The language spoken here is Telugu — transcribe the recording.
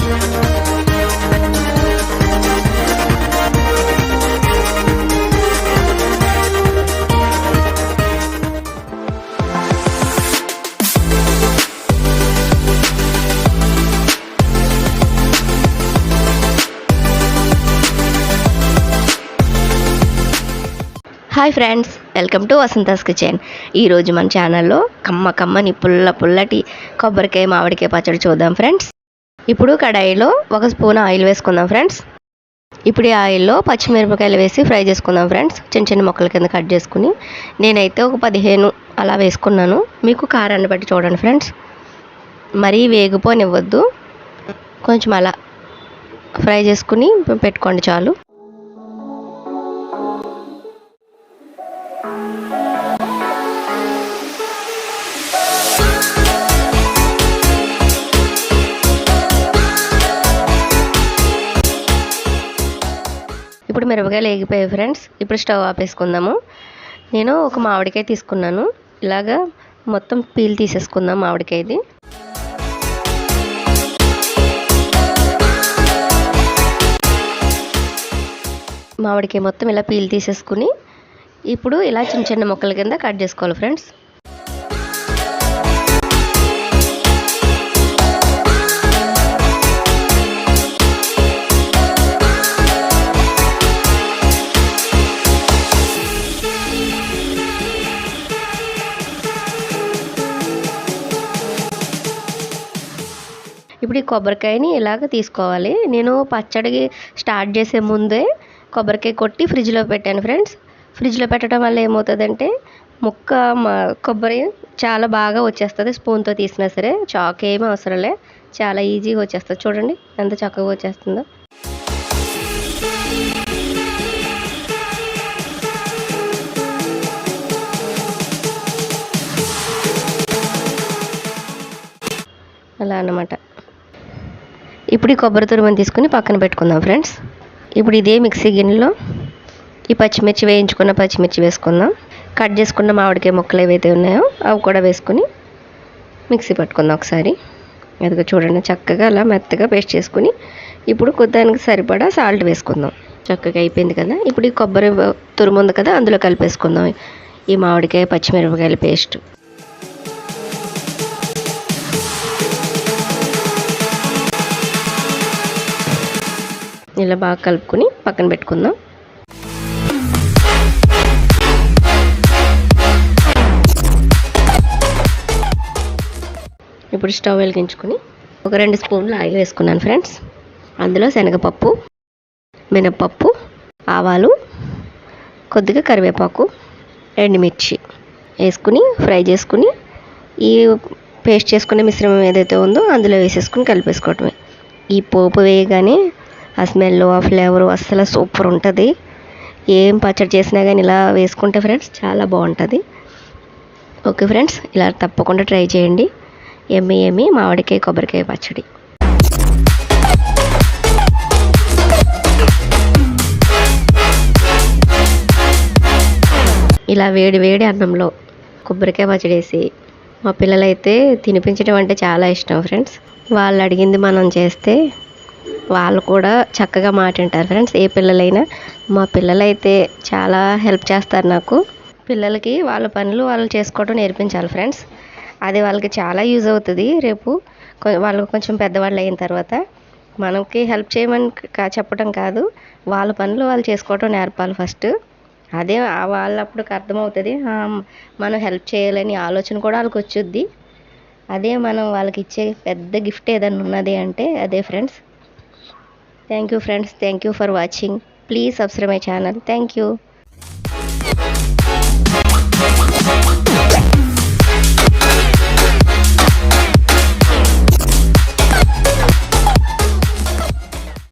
Hi friends, welcome to Vasantha's kitchen. ఈరోజు మన ఛానల్లో కమ్మని పుల్లటి కొబ్బరికాయ మామిడికాయ పచ్చడి చూద్దాం ఫ్రెండ్స్. ఇప్పుడు కడాయిలో 1 స్పూన్ ఆయిల్ వేసుకుందాం ఫ్రెండ్స్. ఇప్పుడు ఈ ఆయిల్లో పచ్చిమిరపకాయలు వేసి ఫ్రై చేసుకుందాం ఫ్రెండ్స్. చిన్న ముక్కల కింద కట్ చేసుకుని నేనైతే ఒక 15 అలా వేసుకున్నాను. మీకు కారాన్ని బట్టి చూడండి ఫ్రెండ్స్. మరీ వేగిపోనివ్వద్దు, కొంచెం అలా ఫ్రై చేసుకుని పెట్టుకోండి చాలు. ఇప్పుడు మిరపకాయలు వేగిపోయాయి ఫ్రెండ్స్. ఇప్పుడు స్టవ్ ఆపేసుకుందాము. నేను ఒక మామిడికాయ తీసుకున్నాను. ఇలాగా మొత్తం పీల్ తీసేసుకుందాం మామిడికాయది. మామిడికాయ మొత్తం ఇలా పీల్ తీసేసుకుని ఇప్పుడు ఇలా చిన్న ముక్కల కింద కట్ చేసుకోవాలి ఫ్రెండ్స్. ఇప్పుడు ఈ కొబ్బరికాయని ఇలాగ తీసుకోవాలి. నేను పచ్చడికి స్టార్ట్ చేసే ముందే కొబ్బరికాయ కొట్టి ఫ్రిడ్జ్లో పెట్టాను ఫ్రెండ్స్. ఫ్రిడ్జ్లో పెట్టడం వల్ల ఏమవుతుందంటే కొబ్బరి చాలా బాగా వచ్చేస్తుంది. స్పూన్తో తీసినా సరే చాక్ ఏమీ అవసరంలే, చాలా ఈజీగా వచ్చేస్తుంది. చూడండి ఎంత చక్కగా వచ్చేస్తుందో. అలా అన్నమాట. ఇప్పుడు ఈ కొబ్బరి తురుముని తీసుకుని పక్కన పెట్టుకుందాం ఫ్రెండ్స్. ఇప్పుడు ఇదే మిక్సీ గిన్నెలో ఈ పచ్చిమిర్చి వేయించుకున్న పచ్చిమిర్చి వేసుకుందాం. కట్ చేసుకున్న మామిడికాయ ముక్కలు ఏవైతే ఉన్నాయో అవి కూడా వేసుకుని మిక్సీ పట్టుకుందాం ఒకసారి. అదిగో చూడండి, చక్కగా అలా మెత్తగా పేస్ట్ చేసుకుని ఇప్పుడు కొద్దానికి సరిపడా సాల్ట్ వేసుకుందాం. చక్కగా అయిపోయింది కదా. ఇప్పుడు ఈ కొబ్బరి తురుము ఉంది కదా, అందులో కలిపేసుకుందాం ఈ మామిడికాయ పచ్చిమిరపకాయల పేస్ట్. ఇలా బాగా కలుపుకొని పక్కన పెట్టుకుందాం. ఇప్పుడు స్టవ్ వెలిగించుకొని ఒక 2 స్పూన్లు ఆయిల్ వేసుకున్నాను ఫ్రెండ్స్. అందులో శనగపప్పు, మినప్పప్పు, ఆవాలు, కొద్దిగా కరివేపాకు, ఎండుమిర్చి వేసుకుని ఫ్రై చేసుకుని ఈ పేస్ట్ చేసుకునే మిశ్రమం ఏదైతే ఉందో అందులో వేసేసుకుని కలిపేసుకోవటమే. ఈ పోపు వేయగానే ఆ స్మెల్, ఆ ఫ్లేవరు అస్సలు సూపర్ ఉంటుంది. ఏం పచ్చడి చేసినా కానీ ఇలా వేసుకుంటే ఫ్రెండ్స్ చాలా బాగుంటుంది. ఓకే ఫ్రెండ్స్, ఇలా తప్పకుండా ట్రై చేయండి. ఎమ్మి మామిడికాయ కొబ్బరికాయ పచ్చడి. ఇలా వేడి అన్నంలో కొబ్బరికాయ పచ్చడి వేసి మా పిల్లలైతే తినిపించడం అంటే చాలా ఇష్టం ఫ్రెండ్స్. వాళ్ళు అడిగింది మనం చేస్తే వాళ్ళు కూడా చక్కగా మాట వింటారు ఫ్రెండ్స్. ఏ పిల్లలైనా, మా పిల్లలైతే చాలా హెల్ప్ చేస్తారు నాకు. పిల్లలకి వాళ్ళ పనులు వాళ్ళు చేసుకోవడం నేర్పించాలి ఫ్రెండ్స్. అది వాళ్ళకి చాలా యూజ్ అవుతుంది. రేపు వాళ్ళు కొంచెం పెద్దవాళ్ళు అయిన తర్వాత మనకి హెల్ప్ చేయమని చెప్పడం కాదు, వాళ్ళ పనులు వాళ్ళు చేసుకోవడం నేర్పాలి ఫస్ట్. అదే వాళ్ళప్పుడు అర్థమవుతుంది, మనం హెల్ప్ చేయాలని ఆలోచన కూడా వాళ్ళకి వచ్చుద్ది. అదే మనం వాళ్ళకి ఇచ్చే పెద్ద గిఫ్ట్ ఏదైనా ఉన్నది అంటే అదే friends. Thank you friends, thank you for watching. Please subscribe my channel. Thank you.